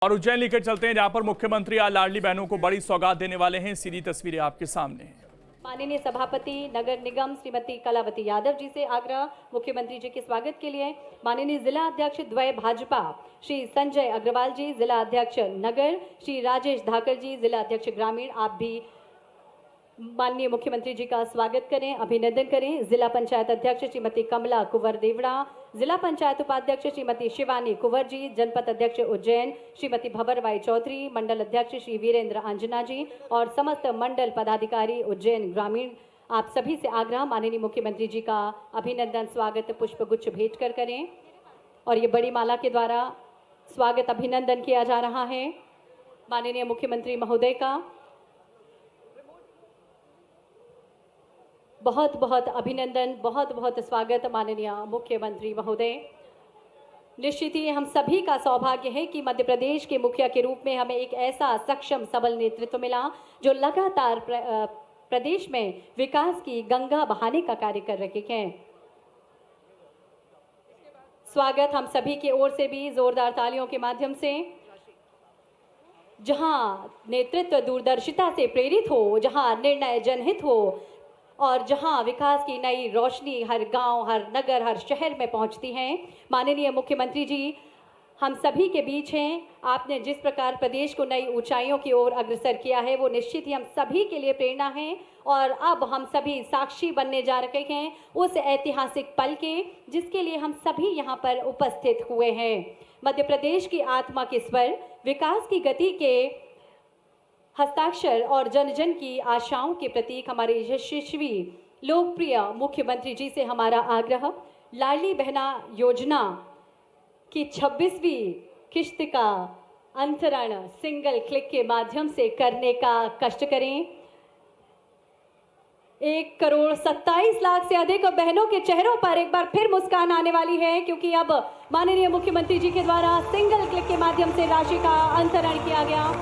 और उज्जैन लेकर चलते हैं, जहां पर मुख्यमंत्री आज लाडली बहनों को बड़ी सौगात देने वाले हैं। सीधी तस्वीरें आपके सामने हैं। माननीय सभापति नगर निगम श्रीमती कलावती यादव जी से आग्रह मुख्यमंत्री जी के स्वागत के लिए। माननीय जिला अध्यक्ष द्वय भाजपा श्री संजय अग्रवाल जी, जिला अध्यक्ष नगर श्री राजेश धाकर जी, जिला अध्यक्ष ग्रामीण, आप भी माननीय मुख्यमंत्री जी का स्वागत करें, अभिनंदन करें। जिला पंचायत अध्यक्ष श्रीमती कमला कुंवर देवड़ा, जिला पंचायत उपाध्यक्ष श्रीमती शिवानी कुंवर जी, जनपद अध्यक्ष उज्जैन श्रीमती भंवरबाई चौधरी, मंडल अध्यक्ष श्री वीरेंद्र अंजना जी और समस्त मंडल पदाधिकारी उज्जैन ग्रामीण, आप सभी से आग्रह माननीय मुख्यमंत्री जी का अभिनंदन स्वागत पुष्प गुच्छ भेंट कर करें। और ये बड़ी माला के द्वारा स्वागत अभिनंदन किया जा रहा है माननीय मुख्यमंत्री महोदय का। बहुत बहुत अभिनंदन, बहुत बहुत स्वागत माननीय मुख्यमंत्री महोदय। निश्चित ही हम सभी का सौभाग्य है कि मध्य प्रदेश के मुखिया के रूप में हमें एक ऐसा सक्षम सबल नेतृत्व मिला जो लगातार प्रदेश में विकास की गंगा बहाने का कार्य कर रहे हैं। स्वागत हम सभी की ओर से भी जोरदार तालियों के माध्यम से। जहां नेतृत्व दूरदर्शिता से प्रेरित हो, जहां निर्णय जनहित हो और जहां विकास की नई रोशनी हर गांव, हर नगर, हर शहर में पहुंचती हैं, माननीय मुख्यमंत्री जी हम सभी के बीच हैं। आपने जिस प्रकार प्रदेश को नई ऊंचाइयों की ओर अग्रसर किया है वो निश्चित ही हम सभी के लिए प्रेरणा है। और अब हम सभी साक्षी बनने जा रहे हैं उस ऐतिहासिक पल के जिसके लिए हम सभी यहाँ पर उपस्थित हुए हैं। मध्य प्रदेश की आत्मा के स्वर, विकास की गति के हस्ताक्षर और जन जन की आशाओं के प्रतीक हमारे यशस्वी लोकप्रिय मुख्यमंत्री जी से हमारा आग्रह, लाडली बहना योजना की 26वीं किश्त का अंतरण सिंगल क्लिक के माध्यम से करने का कष्ट करें। 1,27,00,000 से अधिक बहनों के चेहरों पर एक बार फिर मुस्कान आने वाली है, क्योंकि अब माननीय मुख्यमंत्री जी के द्वारा सिंगल क्लिक के माध्यम से राशि का अंतरण किया गया।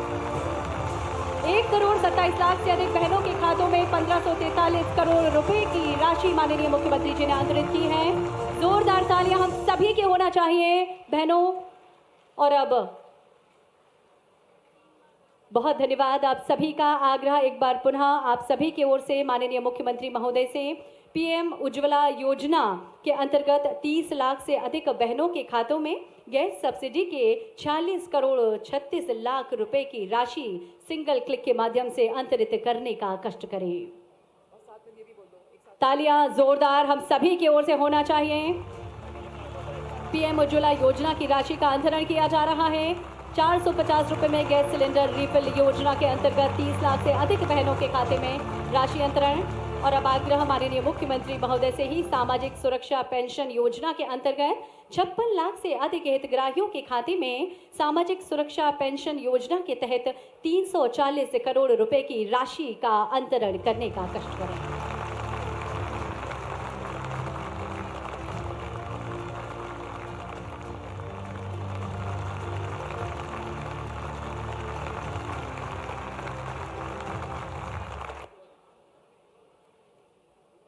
1,27,00,000 से अधिक बहनों के खातों में 1543 करोड़ रुपए की राशि माननीय मुख्यमंत्री जी ने अंतरित की है। जोरदार तालियां हम सभी के होना चाहिए बहनों। और अब बहुत धन्यवाद आप सभी का। आग्रह एक बार पुनः आप सभी की ओर से माननीय मुख्यमंत्री महोदय से, पीएम उज्ज्वला योजना के अंतर्गत 30 लाख से अधिक बहनों के खातों में गैस सब्सिडी के 46 करोड़ 36 लाख रुपए की राशि सिंगल क्लिक के माध्यम से अंतरित करने का कष्ट करें। तालियां जोरदार हम सभी की ओर से होना चाहिए। पीएम उज्ज्वला योजना की राशि का अंतरण किया जा रहा है। 450 रुपए में गैस सिलेंडर रिफिल योजना के अंतर्गत 30 लाख से अधिक बहनों के खाते में राशि अंतरण। और अब आग्रह माननीय मुख्यमंत्री महोदय से ही, सामाजिक सुरक्षा पेंशन योजना के अंतर्गत 56 लाख से अधिक हितग्राहियों के खाते में सामाजिक सुरक्षा पेंशन योजना के तहत 340 करोड़ रुपए की राशि का अंतरण करने का कष्ट करें।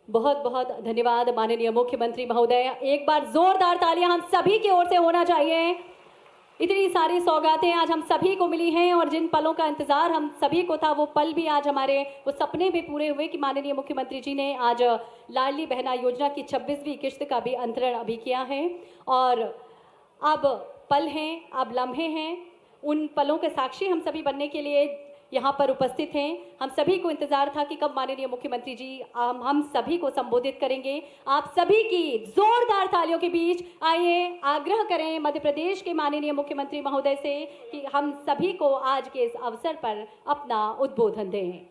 बहुत बहुत धन्यवाद माननीय मुख्यमंत्री महोदय। एक बार जोरदार तालियां हम सभी की ओर से होना चाहिए। इतनी सारी सौगातें आज हम सभी को मिली हैं और जिन पलों का इंतजार हम सभी को था वो पल भी आज हमारे वो सपने भी पूरे हुए कि माननीय मुख्यमंत्री जी ने आज लाडली बहना योजना की 26वीं किश्त का भी अंतरण अभी किया है। और अब पल हैं, अब लम्हे हैं, उन पलों के साक्षी हम सभी बनने के लिए यहाँ पर उपस्थित हैं। हम सभी को इंतजार था कि कब माननीय मुख्यमंत्री जी हम सभी को संबोधित करेंगे। आप सभी की जोरदार तालियों के बीच आइए आग्रह करें मध्य प्रदेश के माननीय मुख्यमंत्री महोदय से कि हम सभी को आज के इस अवसर पर अपना उद्बोधन दें।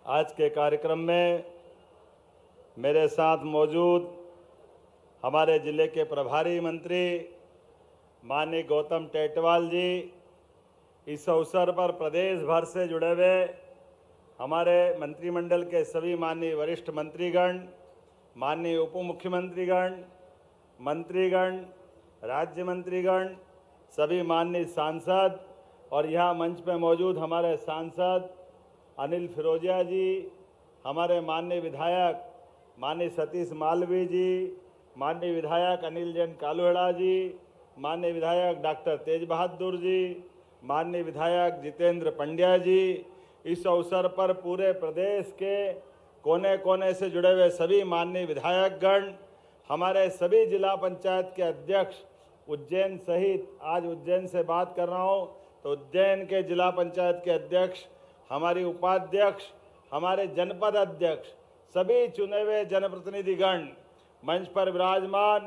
आज के कार्यक्रम में मेरे साथ मौजूद हमारे ज़िले के प्रभारी मंत्री माननीय गौतम टेटवाल जी, इस अवसर पर प्रदेश भर से जुड़े हुए हमारे मंत्रिमंडल के सभी माननीय वरिष्ठ मंत्रीगण, माननीय उप मुख्यमंत्रीगण, मंत्रीगण, राज्य मंत्रीगण, सभी माननीय सांसद और यहाँ मंच पे मौजूद हमारे सांसद अनिल फिरोजिया जी, हमारे माननीय विधायक माननीय सतीश मालवीय जी, माननीय विधायक अनिल जैन कालुहेड़ा जी, माननीय विधायक डॉक्टर तेज बहादुर जी, माननीय विधायक जितेंद्र पंड्या जी, इस अवसर पर पूरे प्रदेश के कोने कोने से जुड़े हुए सभी माननीय विधायकगण, हमारे सभी जिला पंचायत के अध्यक्ष, उज्जैन सहित, आज उज्जैन से बात कर रहा हूँ तो उज्जैन के जिला पंचायत के अध्यक्ष, हमारी उपाध्यक्ष, हमारे जनपद अध्यक्ष, सभी चुने हुए जनप्रतिनिधिगण मंच पर विराजमान,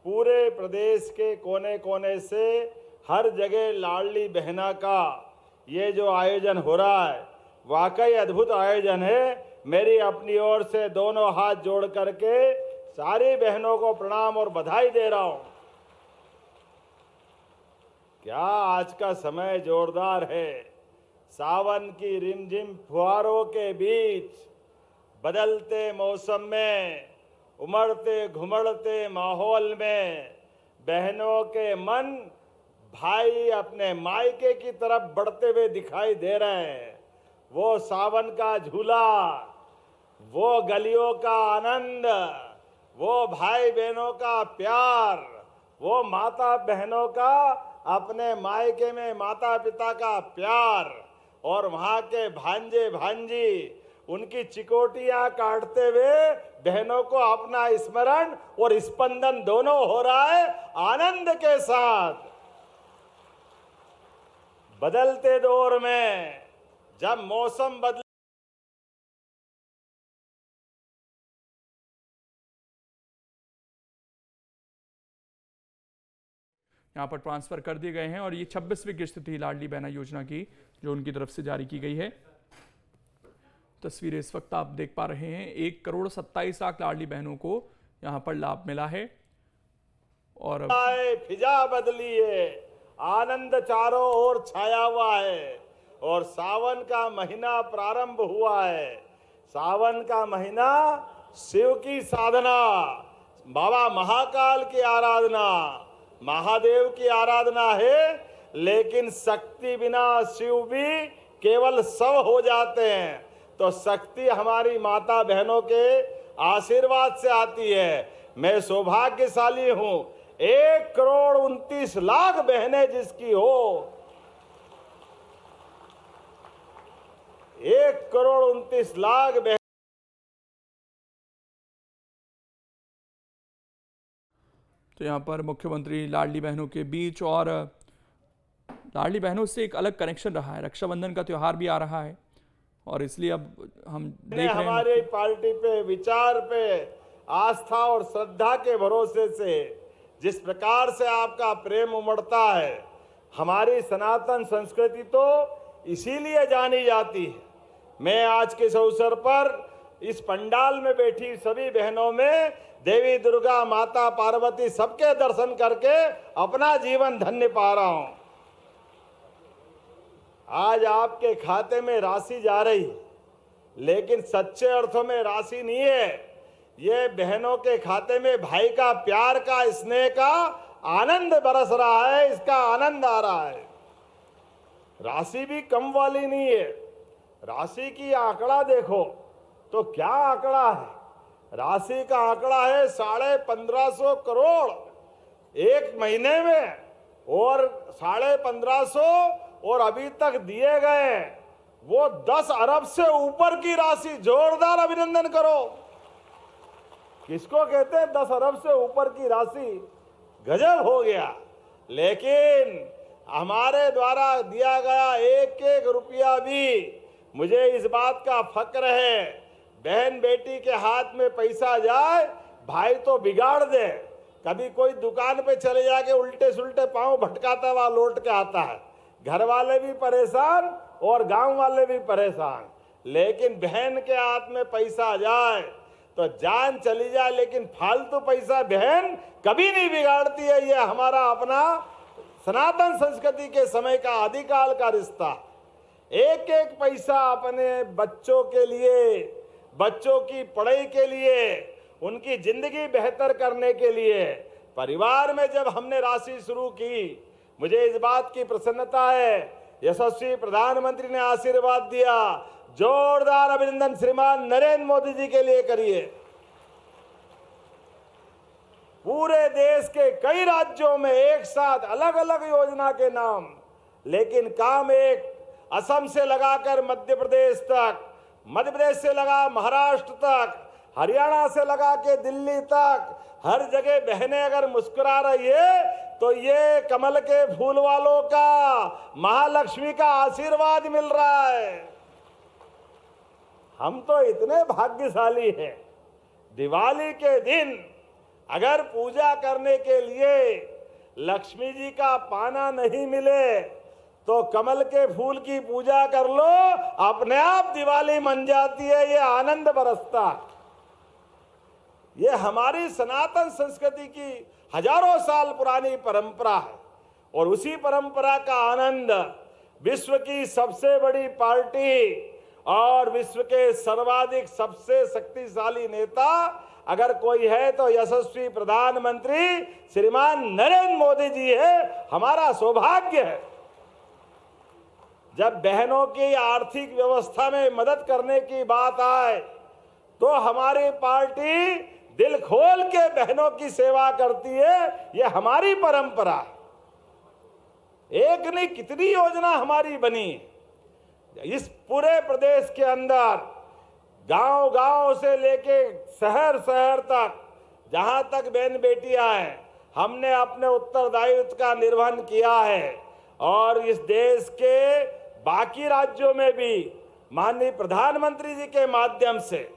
पूरे प्रदेश के कोने कोने से हर जगह लाडली बहना का ये जो आयोजन हो रहा है, वाकई अद्भुत आयोजन है। मेरी अपनी ओर से दोनों हाथ जोड़ करके सारी बहनों को प्रणाम और बधाई दे रहा हूं। क्या आज का समय जोरदार है। सावन की रिमझिम फुहारों के बीच बदलते मौसम में, उमड़ते घुमड़ते माहौल में बहनों के मन भाई अपने मायके की तरफ बढ़ते हुए दिखाई दे रहे हैं। वो सावन का झूला, वो गलियों का आनंद, वो भाई बहनों का प्यार, वो माता बहनों का अपने मायके में माता पिता का प्यार, और वहां के भांजे भांजी उनकी चिकोटियां काटते हुए बहनों को अपना स्मरण और स्पंदन दोनों हो रहा है आनंद के साथ। बदलते दौर में जब मौसम बदले, यहाँ पर ट्रांसफर कर दिए गए हैं और ये 26वीं किस्त थी लाडली बहना योजना की जो उनकी तरफ से जारी की गई है। तस्वीरें इस वक्त आप देख पा रहे हैं। 1,27,00,000 लाडली बहनों को यहाँ पर लाभ मिला है और फिजा बदली है, आनंद चारों ओर छाया हुआ है और सावन का महीना प्रारंभ हुआ है। सावन का महीना शिव की साधना, बाबा महाकाल की आराधना, महादेव की आराधना है, लेकिन शक्ति बिना शिव भी केवल शव हो जाते हैं। तो शक्ति हमारी माता बहनों के आशीर्वाद से आती है। मैं सौभाग्यशाली हूं, 1,29,00,000 बहनें जिसकी हो, 1,29,00,000 बहन। तो यहाँ पर मुख्यमंत्री लाडली बहनों के बीच, और लाडली बहनों से एक अलग कनेक्शन रहा है। रक्षाबंधन का त्योहार भी आ रहा है और इसलिए अब हम देख रहे हैं हमारी पार्टी पे, विचार पे, आस्था और श्रद्धा के भरोसे से जिस प्रकार से आपका प्रेम उमड़ता है। हमारी सनातन संस्कृति तो इसीलिए जानी जाती है। मैं आज के इस अवसर पर इस पंडाल में बैठी सभी बहनों में देवी दुर्गा, माता पार्वती सबके दर्शन करके अपना जीवन धन्य पा रहा हूं। आज आपके खाते में राशि जा रही, लेकिन सच्चे अर्थों में राशि नहीं है। ये बहनों के खाते में भाई का प्यार का, स्नेह का आनंद बरस रहा है, इसका आनंद आ रहा है। राशि भी कम वाली नहीं है। राशि की आंकड़ा देखो तो क्या आंकड़ा है। राशि का आंकड़ा है 1550 करोड़ एक महीने में, और 1550 और अभी तक दिए गए वो 10 अरब से ऊपर की राशि। जोरदार अभिनंदन करो। किसको कहते हैं 10 अरब से ऊपर की राशि? गजब हो गया। लेकिन हमारे द्वारा दिया गया एक एक रुपया भी, मुझे इस बात का फक्र है, बहन बेटी के हाथ में पैसा जाए, भाई तो बिगाड़ दे। कभी कोई दुकान पे चले जाके उल्टे सुल्टे पांव भटकाता हुआ लौट के आता है, घर वाले भी परेशान और गांव वाले भी परेशान। लेकिन बहन के हाथ में पैसा जाए तो जान चली जाए, लेकिन फालतू पैसा बहन कभी नहीं बिगाड़ती है। ये हमारा अपना सनातन संस्कृति के समय का आदिकाल का रिश्ता। एक एक पैसा अपने बच्चों के लिए, बच्चों की पढ़ाई के लिए, उनकी जिंदगी बेहतर करने के लिए, परिवार में जब हमने राशि शुरू की, मुझे इस बात की प्रसन्नता है, यशस्वी प्रधानमंत्री ने आशीर्वाद दिया। जोरदार अभिनंदन श्रीमान नरेंद्र मोदी जी के लिए करिए। पूरे देश के कई राज्यों में एक साथ अलग अलग योजना के नाम, लेकिन काम एक। असम से लगाकर मध्य प्रदेश तक, मध्य प्रदेश से लगा महाराष्ट्र तक, हरियाणा से लगा के दिल्ली तक, हर जगह बहनें अगर मुस्कुरा रही है तो ये कमल के फूल वालों का, महालक्ष्मी का आशीर्वाद मिल रहा है। हम तो इतने भाग्यशाली हैं, दिवाली के दिन अगर पूजा करने के लिए लक्ष्मी जी का पाना नहीं मिले तो कमल के फूल की पूजा कर लो, अपने आप दिवाली मन जाती है, ये आनंद बरसता। ये हमारी सनातन संस्कृति की हजारों साल पुरानी परंपरा है और उसी परंपरा का आनंद विश्व की सबसे बड़ी पार्टी और विश्व के सर्वाधिक सबसे शक्तिशाली नेता अगर कोई है तो यशस्वी प्रधानमंत्री श्रीमान नरेंद्र मोदी जी है। हमारा सौभाग्य है। जब बहनों की आर्थिक व्यवस्था में मदद करने की बात आए तो हमारी पार्टी दिल खोल के बहनों की सेवा करती है। ये हमारी परंपरा है। एक नहीं कितनी योजना हमारी बनी इस पूरे प्रदेश के अंदर, गांव-गांव से लेके शहर-शहर तक, जहां तक बहन बेटियां हैं, हमने अपने उत्तरदायित्व का निर्वहन किया है। और इस देश के बाकी राज्यों में भी माननीय प्रधानमंत्री जी के माध्यम से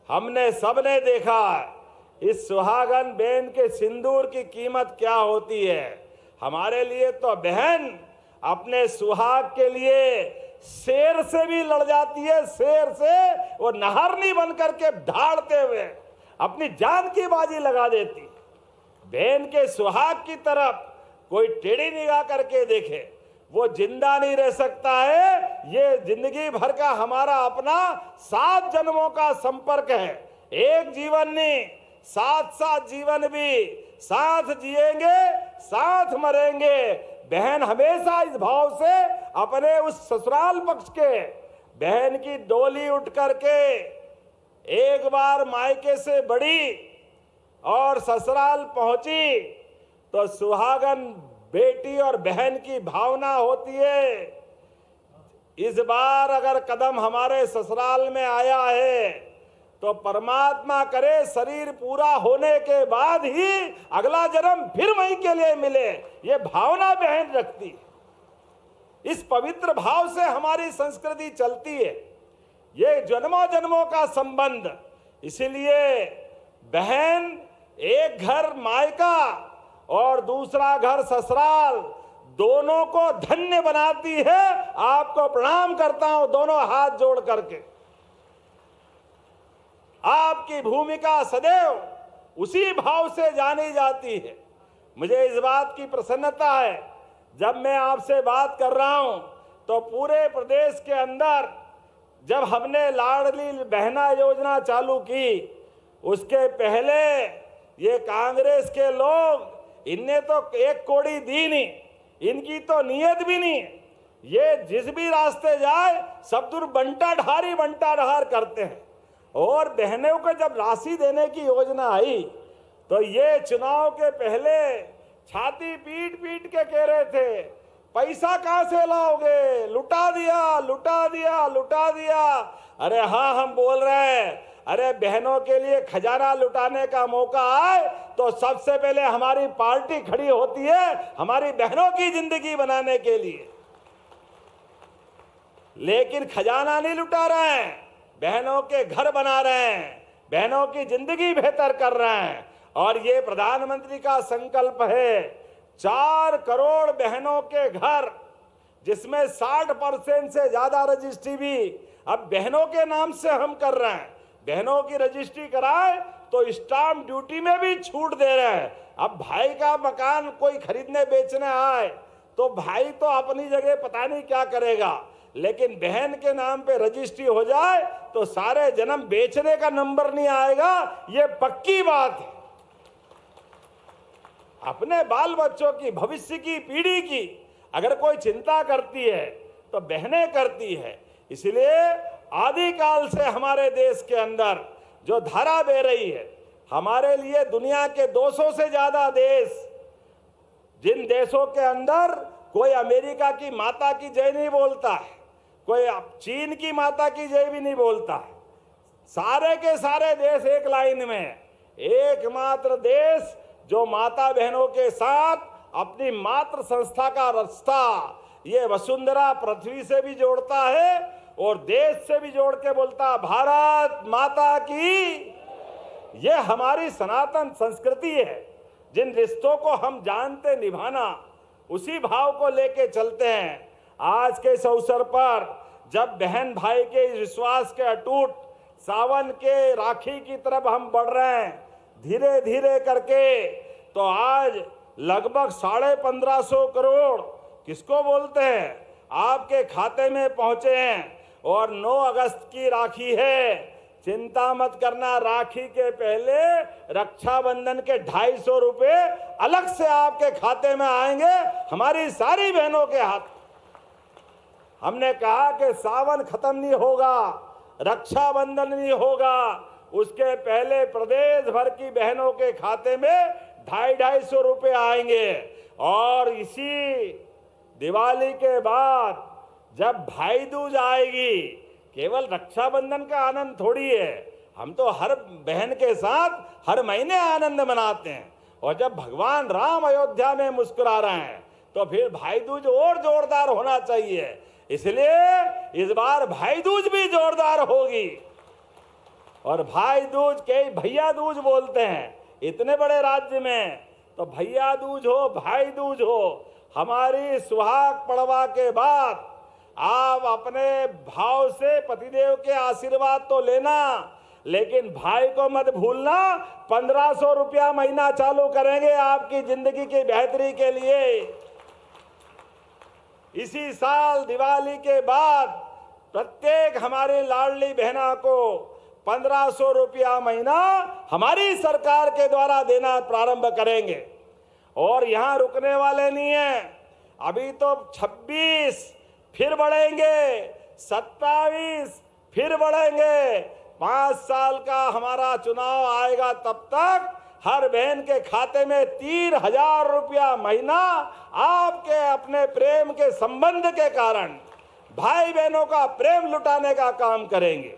हमने सबने देखा इस सुहागन बहन के सिंदूर की कीमत क्या होती है। हमारे लिए तो बहन अपने सुहाग के लिए शेर से भी लड़ जाती है, शेर से वो नहरनी बन करके धाड़ते हुए अपनी जान की बाजी लगा देती। बहन के सुहाग की तरफ कोई टेढ़ी निगाह करके देखे, वो जिंदा नहीं रह सकता है। ये जिंदगी भर का हमारा अपना 7 जन्मों का संपर्क है। एक जीवन नहीं, 7 जीवन भी साथ जिएंगे, साथ मरेंगे। बहन हमेशा इस भाव से अपने उस ससुराल पक्ष के बहन की डोली उठ करके एक बार मायके से बड़ी और ससुराल पहुंची तो सुहागन बेटी और बहन की भावना होती है। इस बार अगर कदम हमारे ससुराल में आया है तो परमात्मा करे शरीर पूरा होने के बाद ही अगला जन्म फिर वहीं के लिए मिले, ये भावना बहन रखती है। इस पवित्र भाव से हमारी संस्कृति चलती है, ये जन्मों जन्मों का संबंध। इसीलिए बहन एक घर मायका और दूसरा घर ससुराल, दोनों को धन्य बनाती है। आपको प्रणाम करता हूं दोनों हाथ जोड़ करके। आपकी भूमिका सदैव उसी भाव से जानी जाती है। मुझे इस बात की प्रसन्नता है, जब मैं आपसे बात कर रहा हूं तो पूरे प्रदेश के अंदर जब हमने लाडली बहना योजना चालू की, उसके पहले ये कांग्रेस के लोग, इनने तो एक कौड़ी दी नहीं, इनकी तो नीयत भी नहीं। ये जिस भी रास्ते जाए सब दूर बंटा ढार करते हैं। और बहनों को जब राशि देने की योजना आई तो ये चुनाव के पहले छाती पीट पीट के कह रहे थे पैसा कहां से लाओगे, लुटा दिया लुटा दिया लुटा दिया। अरे हाँ, हम बोल रहे हैं, अरे बहनों के लिए खजाना लुटाने का मौका आए तो सबसे पहले हमारी पार्टी खड़ी होती है हमारी बहनों की जिंदगी बनाने के लिए। लेकिन खजाना नहीं लुटा रहे हैं, बहनों के घर बना रहे हैं, बहनों की जिंदगी बेहतर कर रहे हैं। और ये प्रधानमंत्री का संकल्प है 4 करोड़ बहनों के घर, जिसमें 60% से ज्यादा रजिस्ट्री भी अब बहनों के नाम से हम कर रहे हैं। बहनों की रजिस्ट्री कराए तो स्टाम्प ड्यूटी में भी छूट दे रहे हैं। अब भाई का मकान कोई खरीदने बेचने आए तो भाई तो अपनी जगह पता नहीं क्या करेगा, लेकिन बहन के नाम पे रजिस्ट्री हो जाए तो सारे जन्म बेचने का नंबर नहीं आएगा। ये पक्की बात है। अपने बाल बच्चों की, भविष्य की पीढ़ी की अगर कोई चिंता करती है तो बहनें करती है। इसलिए आदिकाल से हमारे देश के अंदर जो धारा बह रही है, हमारे लिए दुनिया के 200 से ज्यादा देश, जिन देशों के अंदर कोई अमेरिका की माता की जय नहीं बोलता है, कोई चीन की माता की जय भी नहीं बोलता है, सारे के सारे देश एक लाइन में, एकमात्र देश जो माता बहनों के साथ अपनी मातृ संस्था का रास्ता ये वसुंधरा पृथ्वी से भी जोड़ता है और देश से भी जोड़ के बोलता भारत माता की। ये हमारी सनातन संस्कृति है। जिन रिश्तों को हम जानते निभाना, उसी भाव को लेके चलते हैं। आज के इस अवसर पर जब बहन भाई के विश्वास के अटूट सावन के राखी की तरफ हम बढ़ रहे हैं धीरे धीरे करके, तो आज लगभग 1550 करोड़ किसको बोलते हैं आपके खाते में पहुंचे हैं। और 9 अगस्त की राखी है, चिंता मत करना, राखी के पहले रक्षाबंधन के 250 रुपए अलग से आपके खाते में आएंगे, हमारी सारी बहनों के हाथ। हमने कहा कि सावन खत्म नहीं होगा, रक्षाबंधन नहीं होगा, उसके पहले प्रदेश भर की बहनों के खाते में 250 रुपए आएंगे। और इसी दिवाली के बाद जब भाई दूज आएगी, केवल रक्षाबंधन का आनंद थोड़ी है, हम तो हर बहन के साथ हर महीने आनंद मनाते हैं। और जब भगवान राम अयोध्या में मुस्कुरा रहे हैं तो फिर भाई दूज और जोरदार होना चाहिए। इसलिए इस बार भाई दूज भी जोरदार होगी। और भाई दूज के भैया दूज बोलते हैं, इतने बड़े राज्य में तो भैया दूज हो भाई दूज हो, हमारी सुहाग पड़वा के बाद आप अपने भाव से पतिदेव के आशीर्वाद तो लेना, लेकिन भाई को मत भूलना। 1500 रुपया महीना चालू करेंगे आपकी जिंदगी की बेहतरी के लिए। इसी साल दिवाली के बाद प्रत्येक हमारी लाडली बहना को 1500 रुपया महीना हमारी सरकार के द्वारा देना प्रारंभ करेंगे। और यहां रुकने वाले नहीं है, अभी तो 26 फिर बढ़ेंगे, 27 फिर बढ़ेंगे। 5 साल का हमारा चुनाव आएगा, तब तक हर बहन के खाते में 3000 रुपया महीना आपके अपने प्रेम के संबंध के कारण भाई बहनों का प्रेम लुटाने का काम करेंगे।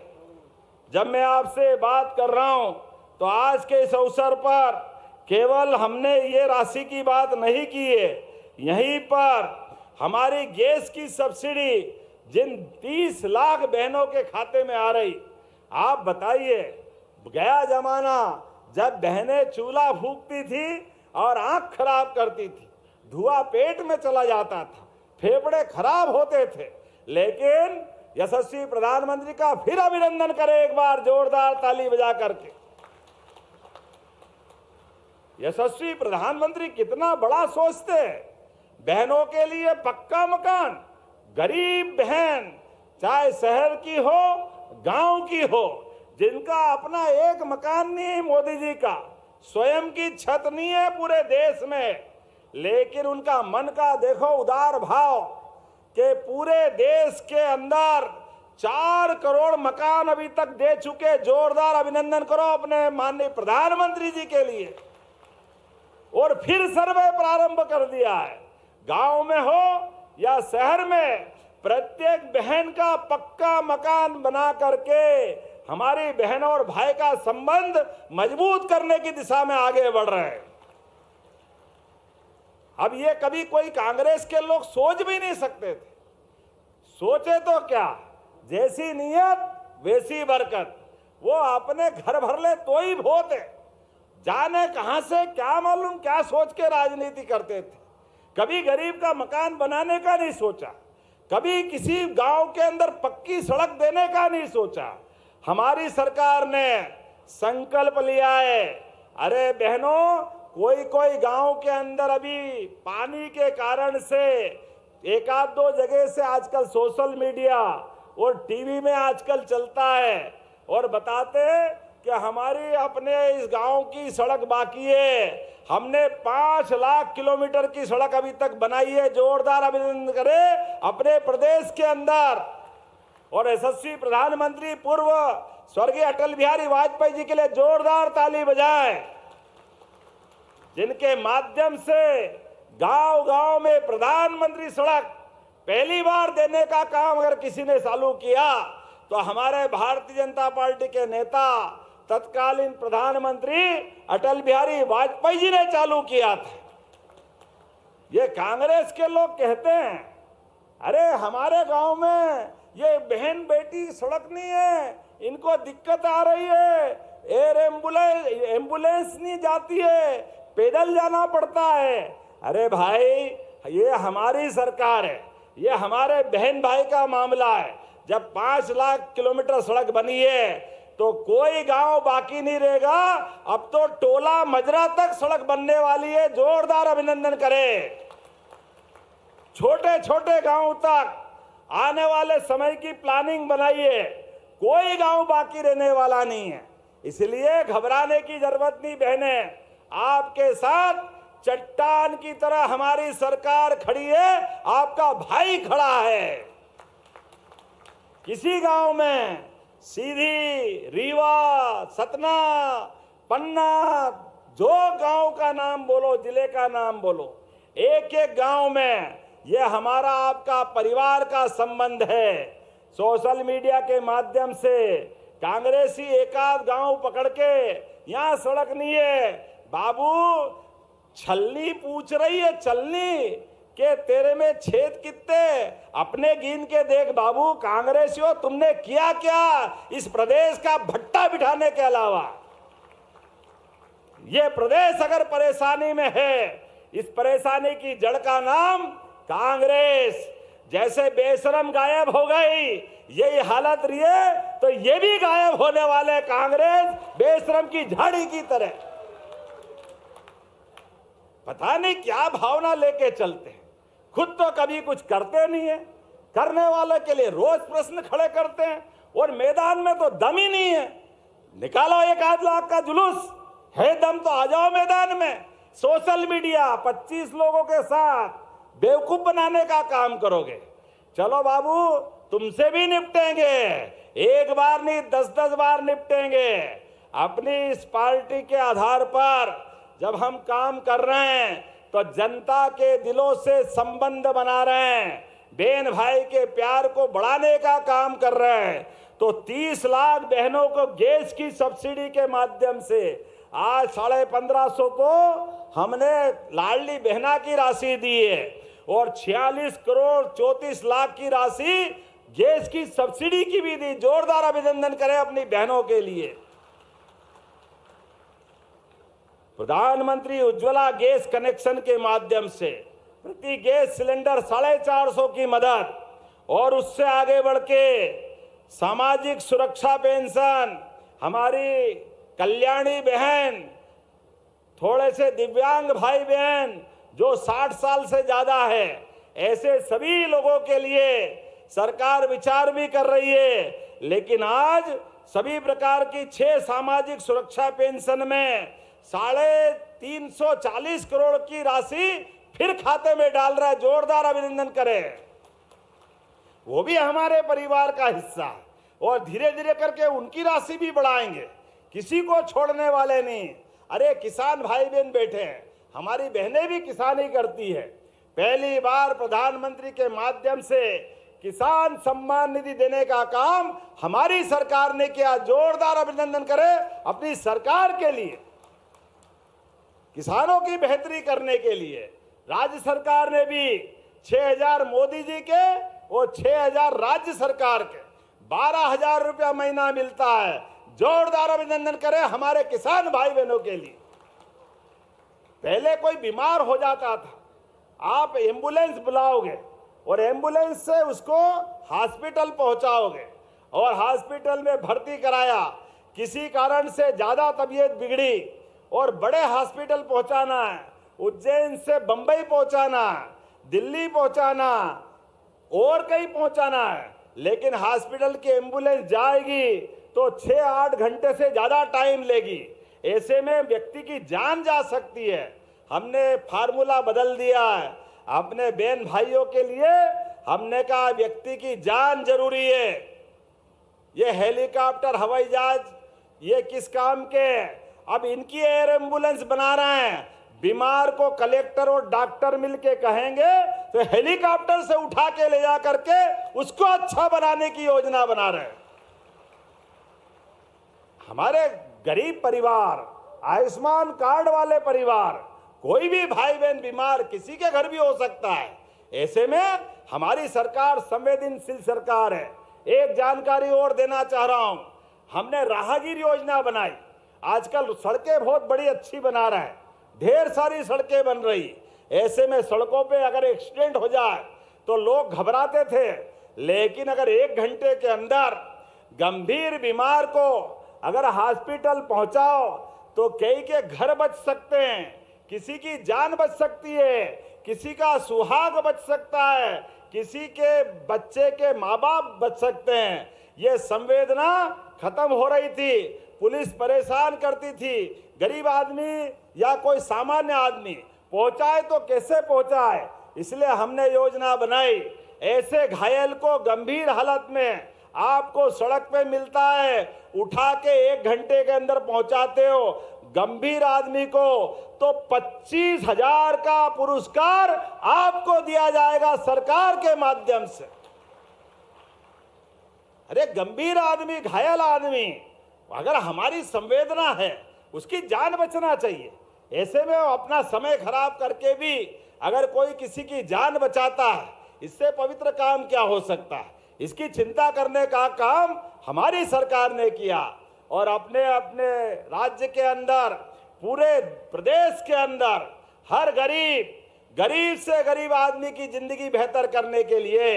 जब मैं आपसे बात कर रहा हूं तो आज के इस अवसर पर केवल हमने ये राशि की बात नहीं की है, यहीं पर हमारी गैस की सब्सिडी जिन 30 लाख बहनों के खाते में आ रही, आप बताइए, गया जमाना जब बहनें चूल्हा फूंकती थी और आंख खराब करती थी, धुआं पेट में चला जाता था, फेफड़े खराब होते थे, लेकिन यशस्वी प्रधानमंत्री का फिर अभिनंदन करें एक बार जोरदार ताली बजा करके। यशस्वी प्रधानमंत्री कितना बड़ा सोचते हैं, बहनों के लिए पक्का मकान, गरीब बहन चाहे शहर की हो गांव की हो, जिनका अपना एक मकान नहीं है, मोदी जी का स्वयं की छत नहीं है पूरे देश में, लेकिन उनका मन का देखो उदार भाव के पूरे देश के अंदर 4 करोड़ मकान अभी तक दे चुके। जोरदार अभिनंदन करो अपने माननीय प्रधानमंत्री जी के लिए। और फिर सर्वे प्रारंभ कर दिया है, गांव में हो या शहर में, प्रत्येक बहन का पक्का मकान बना करके हमारी बहनों और भाई का संबंध मजबूत करने की दिशा में आगे बढ़ रहे हैं। अब ये कभी कोई कांग्रेस के लोग सोच भी नहीं सकते थे, सोचे तो क्या, जैसी नीयत वैसी बरकत। वो अपने घर भर ले तो ही भोत है, जाने कहां से क्या मालूम क्या सोच के राजनीति करते थे। कभी गरीब का मकान बनाने का नहीं सोचा, कभी किसी गांव के अंदर पक्की सड़क देने का नहीं सोचा। हमारी सरकार ने संकल्प लिया है, अरे बहनों, कोई गांव के अंदर अभी पानी के कारण से एक आध 2 जगह से आजकल सोशल मीडिया और टीवी में आजकल चलता है और बताते कि हमारी अपने इस गांव की सड़क बाकी है। हमने 5 लाख किलोमीटर की सड़क अभी तक बनाई है। जोरदार अभिनंदन करें अपने प्रदेश के अंदर। और यशस्वी प्रधानमंत्री पूर्व स्वर्गीय अटल बिहारी वाजपेयी जी के लिए जोरदार ताली बजाएं, जिनके माध्यम से गांव गांव में प्रधानमंत्री सड़क पहली बार देने का काम अगर किसी ने चालू किया तो हमारे भारतीय जनता पार्टी के नेता तत्कालीन प्रधानमंत्री अटल बिहारी वाजपेयी जी ने चालू किया था। ये कांग्रेस के लोग कहते हैं अरे हमारे गांव में ये बहन बेटी सड़क नहीं है, इनको दिक्कत आ रही है, एयर एम्बुलेंस नहीं जाती है, पैदल जाना पड़ता है। अरे भाई ये हमारी सरकार है, ये हमारे बहन भाई का मामला है। जब 5 लाख किलोमीटर सड़क बनी है तो कोई गांव बाकी नहीं रहेगा। अब तो टोला मजरा तक सड़क बनने वाली है। जोरदार अभिनंदन करें। छोटे छोटे गांव तक आने वाले समय की प्लानिंग बनाइए, कोई गांव बाकी रहने वाला नहीं है। इसलिए घबराने की जरूरत नहीं बहने, आपके साथ चट्टान की तरह हमारी सरकार खड़ी है, आपका भाई खड़ा है। किसी गांव में सीधी, रीवा, सतना, पन्ना, जो गांव का नाम बोलो, जिले का नाम बोलो, एक एक गांव में यह हमारा आपका परिवार का संबंध है। सोशल मीडिया के माध्यम से कांग्रेसी एकाध गांव पकड़ के यहां सड़क नहीं है, बाबू छलनी पूछ रही है, चलनी के तेरे में छेद कितने, अपने गिन के देख बाबू। कांग्रेसियों तुमने किया क्या इस प्रदेश का भट्टा बिठाने के अलावा? ये प्रदेश अगर परेशानी में है, इस परेशानी की जड़ का नाम कांग्रेस। जैसे बेशरम गायब हो गई, यही हालत रही है तो ये भी गायब होने वाले कांग्रेस बेशरम की झाड़ी की तरह। पता नहीं क्या भावना लेके चलते हैं, खुद तो कभी कुछ करते नहीं है, करने वाले के लिए रोज प्रश्न खड़े करते हैं, और मैदान में तो दम ही नहीं है। निकालो 1 लाख का जुलूस, है दम तो आ जाओ मैदान में। सोशल मीडिया 25 लोगों के साथ बेवकूफ बनाने का काम करोगे। चलो बाबू तुमसे भी निपटेंगे, एक बार नहीं 10-10 बार निपटेंगे। अपनी इस पार्टी के आधार पर जब हम काम कर रहे हैं तो जनता के दिलों से संबंध बना रहे हैं, बहन भाई के प्यार को बढ़ाने का काम कर रहे हैं। तो 30 लाख बहनों को गैस की सब्सिडी के माध्यम से आज 1550 को हमने लाडली बहना की राशि दी है, और 46 करोड़ 34 लाख की राशि गैस की सब्सिडी की भी दी। जोरदार अभिनंदन करें अपनी बहनों के लिए। प्रधानमंत्री उज्ज्वला गैस कनेक्शन के माध्यम से प्रति गैस सिलेंडर 450 की मदद, और उससे आगे बढ़ के सामाजिक सुरक्षा पेंशन, हमारी कल्याणी बहन, थोड़े से दिव्यांग भाई बहन जो 60 साल से ज्यादा है, ऐसे सभी लोगों के लिए सरकार विचार भी कर रही है। लेकिन आज सभी प्रकार की 6 सामाजिक सुरक्षा पेंशन में 340 करोड़ की राशि फिर खाते में डाल रहा है। जोरदार अभिनंदन करें। वो भी हमारे परिवार का हिस्सा है, और धीरे धीरे करके उनकी राशि भी बढ़ाएंगे, किसी को छोड़ने वाले नहीं। अरे किसान भाई बहन बैठे हैं, हमारी बहनें भी किसानी करती है। पहली बार प्रधानमंत्री के माध्यम से किसान सम्मान निधि देने का काम हमारी सरकार ने किया। जोरदार अभिनंदन करें अपनी सरकार के लिए। किसानों की बेहतरी करने के लिए राज्य सरकार ने भी 6000 मोदी जी के और 6000 राज्य सरकार के 12,000 रुपया महीना मिलता है। जोरदार अभिनंदन करें हमारे किसान भाई बहनों के लिए। पहले कोई बीमार हो जाता था, आप एम्बुलेंस बुलाओगे और एम्बुलेंस से उसको हॉस्पिटल पहुंचाओगे, और हॉस्पिटल में भर्ती कराया, किसी कारण से ज्यादा तबीयत बिगड़ी और बड़े हॉस्पिटल पहुंचाना है, उज्जैन से बंबई पहुंचाना है, दिल्ली पहुंचाना और कहीं पहुंचाना है, लेकिन हॉस्पिटल की एम्बुलेंस जाएगी तो 6-8 घंटे से ज्यादा टाइम लेगी। ऐसे में व्यक्ति की जान जा सकती है। हमने फार्मूला बदल दिया है। अपने बहन भाइयों के लिए हमने कहा व्यक्ति की जान जरूरी है। ये हेलीकॉप्टर, हवाई जहाज ये किस काम के हैं? अब इनकी एयर एम्बुलेंस बना रहे हैं। बीमार को कलेक्टर और डॉक्टर मिलके कहेंगे तो हेलीकॉप्टर से उठा के ले जा करके उसको अच्छा बनाने की योजना बना रहे हैं। हमारे गरीब परिवार, आयुष्मान कार्ड वाले परिवार, कोई भी भाई बहन बीमार किसी के घर भी हो सकता है। ऐसे में हमारी सरकार संवेदनशील सरकार है। एक जानकारी और देना चाह रहा हूं, हमने राहगीर योजना बनाई। आजकल सड़कें बहुत बड़ी अच्छी बना रहे हैं, ढेर सारी सड़कें बन रही। ऐसे में सड़कों पे अगर एक्सीडेंट हो जाए तो लोग घबराते थे, लेकिन अगर 1 घंटे के अंदर गंभीर बीमार को अगर हॉस्पिटल पहुंचाओ तो कई के घर बच सकते हैं, किसी की जान बच सकती है, किसी का सुहाग बच सकता है, किसी के बच्चे के माँ बाप बच सकते हैं। ये संवेदना खत्म हो रही थी। पुलिस परेशान करती थी, गरीब आदमी या कोई सामान्य आदमी पहुंचाए तो कैसे पहुंचाए, इसलिए हमने योजना बनाई। ऐसे घायल को गंभीर हालत में आपको सड़क पे मिलता है, उठा के 1 घंटे के अंदर पहुंचाते हो। गंभीर आदमी को तो 25,000 का पुरस्कार आपको दिया जाएगा सरकार के माध्यम से। अरे गंभीर आदमी, घायल आदमी, अगर हमारी संवेदना है उसकी जान बचना चाहिए। ऐसे में वो अपना समय खराब करके भी अगर कोई किसी की जान बचाता है, इससे पवित्र काम क्या हो सकता है। इसकी चिंता करने का काम हमारी सरकार ने किया और अपने अपने राज्य के अंदर, पूरे प्रदेश के अंदर हर गरीब से गरीब आदमी की जिंदगी बेहतर करने के लिए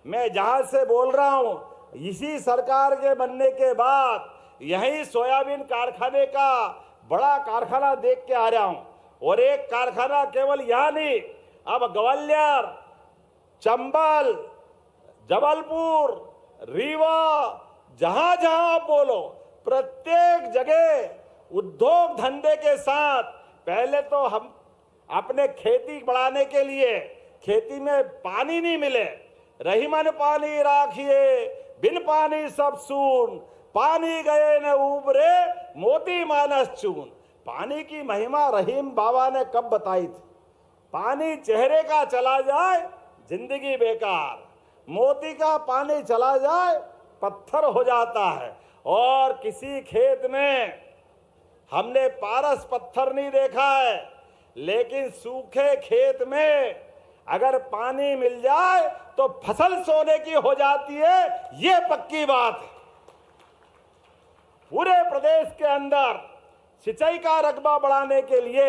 मैं जहां से बोल रहा हूं, इसी सरकार के बनने के बाद यही सोयाबीन कारखाने का बड़ा कारखाना देख के आ रहा हूं। और एक कारखाना केवल यहां नहीं, अब ग्वालियर, चंबल, जबलपुर, रीवा, जहां जहां आप बोलो, प्रत्येक जगह उद्योग धंधे के साथ पहले तो हम अपने खेती बढ़ाने के लिए, खेती में पानी नहीं मिले, रहीमन पानी राखिए बिन पानी सब सून, पानी गए न उबरे मोती मानस चून। पानी की महिमा रहीम बाबा ने कब बताई थी? पानी चेहरे का चला जाए जिंदगी बेकार, मोती का पानी चला जाए पत्थर हो जाता है। और किसी खेत में हमने पारस पत्थर नहीं देखा है, लेकिन सूखे खेत में अगर पानी मिल जाए तो फसल सोने की हो जाती है, ये पक्की बात है। पूरे प्रदेश के अंदर सिंचाई का रकबा बढ़ाने के लिए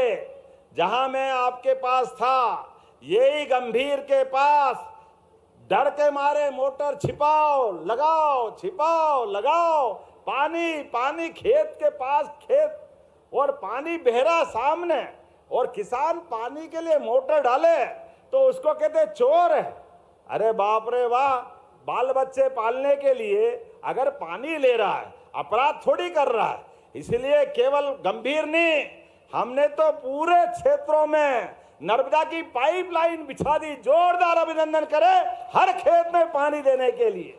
जहां मैं आपके पास था, यही गंभीर के पास डर के मारे मोटर छिपाओ लगाओ, छिपाओ लगाओ, पानी पानी, खेत के पास खेत और पानी बहरा सामने, और किसान पानी के लिए मोटर डाले तो उसको कहते चोर है। अरे बाप रे वाह, बाल बच्चे पालने के लिए अगर पानी ले रहा है, अपराध थोड़ी कर रहा है। इसलिए केवल गंभीर नहीं, हमने तो पूरे क्षेत्रों में नर्मदा की पाइपलाइन बिछा दी। जोरदार अभिनंदन करें हर खेत में पानी देने के लिए।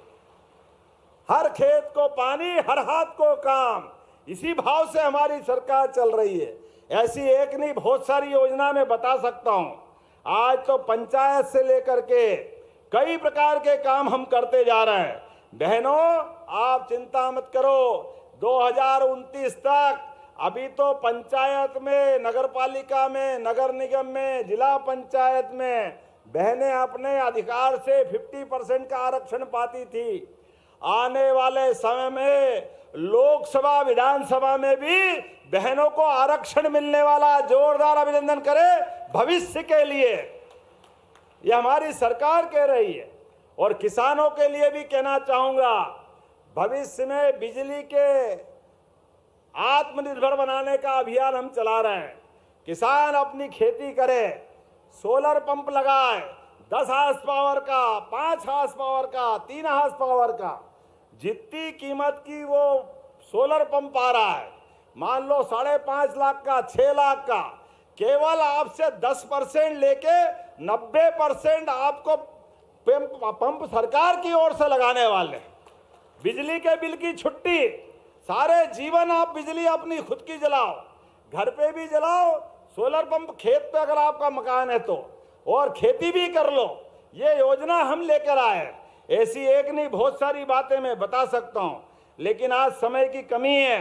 हर खेत को पानी, हर हाथ को काम, इसी भाव से हमारी सरकार चल रही है। ऐसी एक नहीं, बहुत सारी योजना में बता सकता हूं। आज तो पंचायत से लेकर के कई प्रकार के काम हम करते जा रहे हैं। बहनों, आप चिंता मत करो, 2029 तक अभी तो पंचायत में, नगर पालिका में, नगर निगम में, जिला पंचायत में बहनें अपने अधिकार से 50% का आरक्षण पाती थी। आने वाले समय में लोकसभा, विधानसभा में भी बहनों को आरक्षण मिलने वाला। जोरदार अभिनंदन करें भविष्य के लिए, यह हमारी सरकार कह रही है। और किसानों के लिए भी कहना चाहूंगा, भविष्य में बिजली के आत्मनिर्भर बनाने का अभियान हम चला रहे हैं। किसान अपनी खेती करे, सोलर पंप लगाए, 10 हार्स पावर का, 5 हार्स पावर का, 3 हार्स पावर का, जितनी कीमत की वो सोलर पंप आ रहा है, मान लो 5.5 लाख का, 6 लाख का, केवल आपसे 10% लेके 90% आपको पंप सरकार की ओर से लगाने वाले। बिजली के बिल की छुट्टी, सारे जीवन आप बिजली अपनी खुद की जलाओ, घर पे भी जलाओ, सोलर पंप खेत पे अगर आपका मकान है तो, और खेती भी कर लो। ये योजना हम लेकर आए। ऐसी एक नहीं, बहुत सारी बातें मैं बता सकता हूं, लेकिन आज समय की कमी है।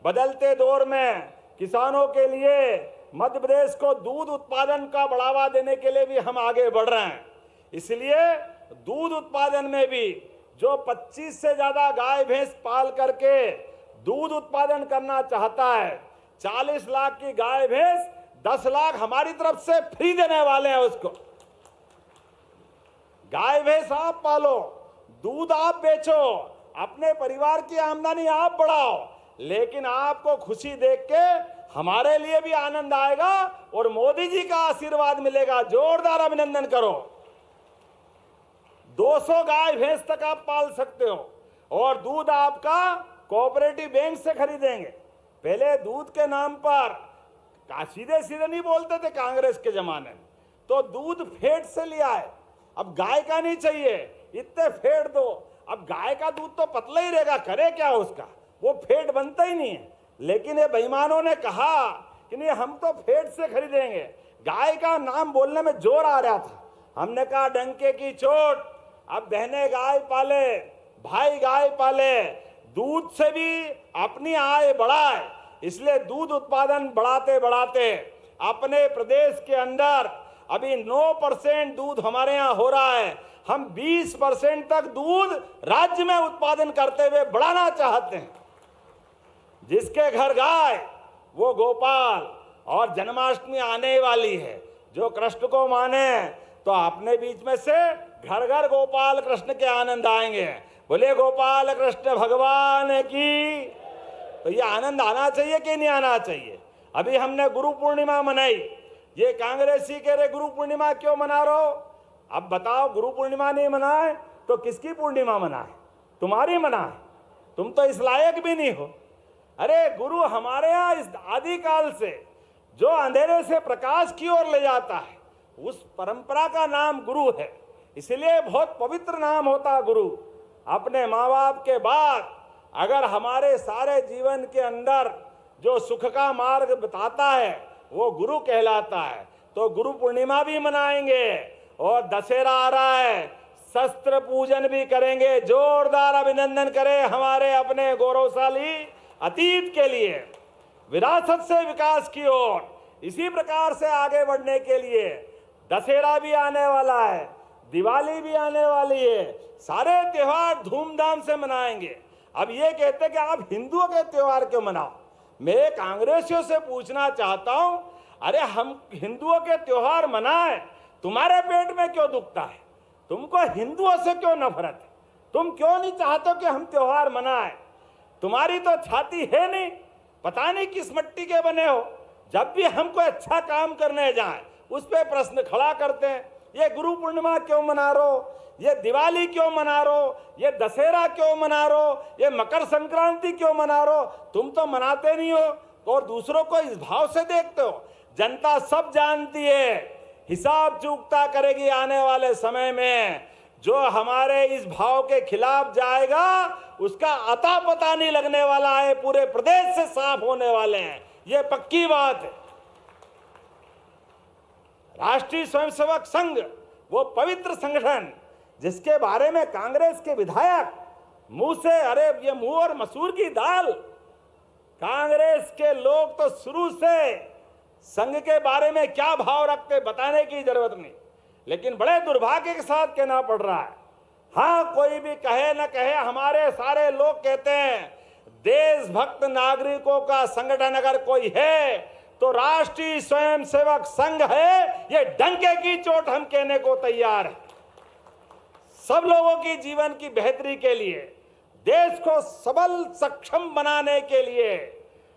बदलते दौर में किसानों के लिए, मध्य प्रदेश को दूध उत्पादन का बढ़ावा देने के लिए भी हम आगे बढ़ रहे हैं। इसलिए दूध उत्पादन में भी जो 25 से ज्यादा गाय भैंस पाल करके दूध उत्पादन करना चाहता है, 40 लाख की गाय भैंस 10 लाख हमारी तरफ से फ्री देने वाले हैं उसको। गाय भैंस आप पालो, दूध आप बेचो, अपने परिवार की आमदनी आप बढ़ाओ, लेकिन आपको खुशी देख के हमारे लिए भी आनंद आएगा और मोदी जी का आशीर्वाद मिलेगा। जोरदार अभिनंदन करो। 200 गाय भैंस तक आप पाल सकते हो और दूध आपका कोऑपरेटिव बैंक से खरीदेंगे। पहले दूध के नाम पर सीधे सीधे नहीं बोलते थे कांग्रेस के जमाने में, तो दूध फेट से लिया है। अब गाय का नहीं चाहिए, इतने फेट दो। अब गाय का दूध तो पतला ही रहेगा, करे क्या उसका, वो फेट बनता ही नहीं है। लेकिन ये बेईमानों ने कहा कि नहीं हम तो फेट से खरीदेंगे। गाय का नाम बोलने में जोर आ रहा था, हमने कहा डंके की चोट। अब बहनें गाय पाले, भाई गाय पाले, दूध से भी अपनी आय बढ़ाए। इसलिए दूध उत्पादन बढ़ाते बढ़ाते अपने प्रदेश के अंदर अभी 9% दूध हमारे यहाँ हो रहा है। हम 20% तक दूध राज्य में उत्पादन करते हुए बढ़ाना चाहते हैं। जिसके घर गाय वो गोपाल, और जन्माष्टमी आने वाली है, जो कृष्ण को माने तो अपने बीच में से घर घर गोपाल कृष्ण के आनंद आएंगे। बोले गोपाल कृष्ण भगवान की। तो ये आनंद आना चाहिए कि नहीं आना चाहिए। अभी हमने गुरु पूर्णिमा मनाई, ये कांग्रेसी कह रहे गुरु पूर्णिमा क्यों मना रहे हो। अब बताओ, गुरु पूर्णिमा नहीं मनाए तो किसकी पूर्णिमा मनाए? तुम्हारी मनाए। तुम तो इस लायक भी नहीं हो। अरे गुरु हमारे यहाँ इस आदिकाल से जो अंधेरे से प्रकाश की ओर ले जाता है, उस परंपरा का नाम गुरु है। इसलिए बहुत पवित्र नाम होता है गुरु। अपने माँ बाप के बाद अगर हमारे सारे जीवन के अंदर जो सुख का मार्ग बताता है वो गुरु कहलाता है। तो गुरु पूर्णिमा भी मनाएंगे और दशहरा आ रहा है, शस्त्र पूजन भी करेंगे। जोरदार अभिनंदन करें हमारे अपने गौरवशाली अतीत के लिए, विरासत से विकास की ओर। इसी प्रकार से आगे बढ़ने के लिए दशहरा भी आने वाला है, दिवाली भी आने वाली है, सारे त्योहार धूमधाम से मनाएंगे। अब ये कहते हैं कि आप हिंदुओं के त्योहार क्यों मनाओ। मैं कांग्रेसियों से पूछना चाहता हूं, अरे हम हिंदुओं के त्योहार मनाएं, तुम्हारे पेट में क्यों दुखता है? तुमको हिंदुओं से क्यों नफरत है? तुम क्यों नहीं चाहते कि हम त्योहार मनाएं? तुम्हारी तो छाती है नहीं, पता नहीं किस मिट्टी के बने हो। जब भी हम कोई अच्छा काम करने जाएं उस पर प्रश्न खड़ा करते हैं। ये गुरु पूर्णिमा क्यों मना रहे हो, ये दिवाली क्यों मना रहे हो, ये दशहरा क्यों मना रहे हो, ये मकर संक्रांति क्यों मना रहे हो? तुम तो मनाते नहीं हो और दूसरों को इस भाव से देखते हो। जनता सब जानती है, हिसाब चूकता करेगी आने वाले समय में। जो हमारे इस भाव के खिलाफ जाएगा उसका अता पता नहीं लगने वाला है, पूरे प्रदेश से साफ होने वाले हैं, ये पक्की बात है। राष्ट्रीय स्वयंसेवक संघ वो पवित्र संगठन जिसके बारे में कांग्रेस के विधायक मुंह से, अरे ये मुंह और मसूर की दाल। कांग्रेस के लोग तो शुरू से संघ के बारे में क्या भाव रखते बताने की जरूरत नहीं, लेकिन बड़े दुर्भाग्य के साथ कहना पड़ रहा है। हाँ, कोई भी कहे न कहे, हमारे सारे लोग कहते हैं देशभक्त नागरिकों का संगठन अगर कोई है तो राष्ट्रीय स्वयंसेवक संघ है। ये डंके की चोट हम कहने को तैयार है। सब लोगों की जीवन की बेहतरी के लिए, देश को सबल सक्षम बनाने के लिए,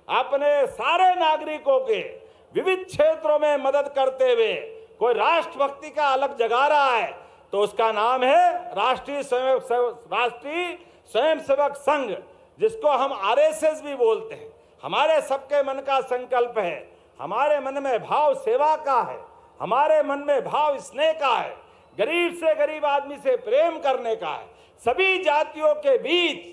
अपने सारे नागरिकों के विविध क्षेत्रों में मदद करते हुए कोई राष्ट्रभक्ति का अलग जगा रहा है तो उसका नाम है राष्ट्रीय स्वयंसेवक संघ, जिसको हम आरएसएस भी बोलते हैं, हमारे सबके मन का संकल्प है। हमारे मन में भाव सेवा का है, हमारे मन में भाव स्नेह का है, गरीब से गरीब आदमी से प्रेम करने का है, सभी जातियों के बीच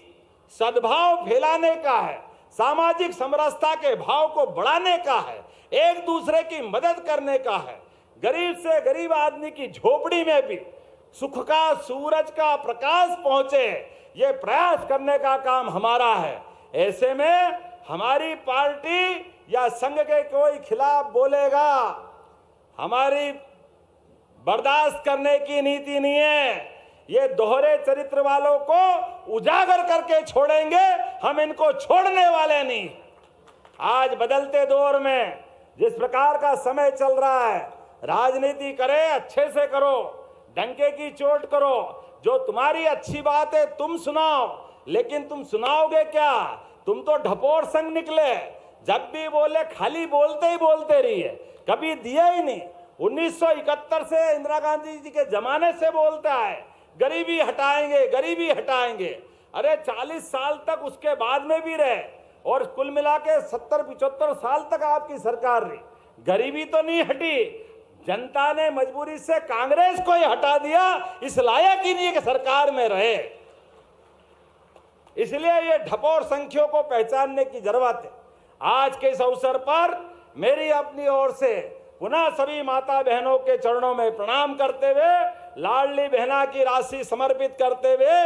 सद्भाव फैलाने का है, सामाजिक समरसता के भाव को बढ़ाने का है, एक दूसरे की मदद करने का है, गरीब से गरीब आदमी की झोपड़ी में भी सुख का सूरज का प्रकाश पहुंचे, ये प्रयास करने का काम हमारा है। ऐसे में हमारी पार्टी या संघ के कोई खिलाफ बोलेगा, हमारी बर्दाश्त करने की नीति नहीं है। ये दोहरे चरित्र वालों को उजागर करके छोड़ेंगे, हम इनको छोड़ने वाले नहीं। आज बदलते दौर में जिस प्रकार का समय चल रहा है, राजनीति करे अच्छे से करो, डंके की चोट करो, जो तुम्हारी अच्छी बात है तुम सुनाओ, लेकिन तुम सुनाओगे क्या? तुम तो ढपोर संग निकले, जब भी बोले खाली बोलते ही बोलते रहिए, कभी दिया ही नहीं। 1971 से इंदिरा गांधी जी के जमाने से बोलता है गरीबी हटाएंगे, गरीबी हटाएंगे। अरे 40 साल तक उसके बाद में भी रहे, और कुल मिला के 70-75 साल तक आपकी सरकार रही, गरीबी तो नहीं हटी। जनता ने मजबूरी से कांग्रेस को ही हटा दिया, इस लायक ही नहीं कि सरकार में रहे। इसलिए ये ढपोर संख्यों को पहचानने की जरूरत है। आज के इस अवसर पर मेरी अपनी ओर से पुनः सभी माता बहनों के चरणों में प्रणाम करते हुए, लाडली बहना की राशि समर्पित करते हुए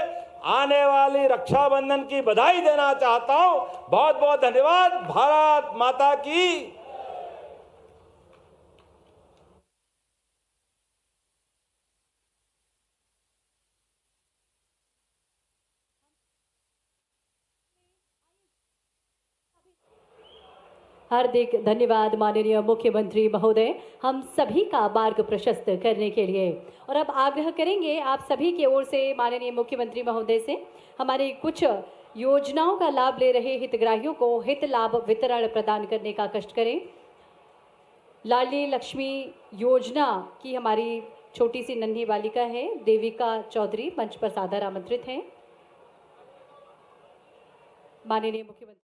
आने वाली रक्षाबंधन की बधाई देना चाहता हूं। बहुत बहुत धन्यवाद। भारत माता की। हार्दिक धन्यवाद माननीय मुख्यमंत्री महोदय, हम सभी का मार्ग प्रशस्त करने के लिए। और अब आग्रह करेंगे आप सभी की ओर से माननीय मुख्यमंत्री महोदय से, हमारी कुछ योजनाओं का लाभ ले रहे हितग्राहियों को हित लाभ वितरण प्रदान करने का कष्ट करें। लाडली लक्ष्मी योजना की हमारी छोटी सी नन्ही बालिका है देविका चौधरी, मंच पर सादर आमंत्रित हैं। माननीय मुख्यमंत्री।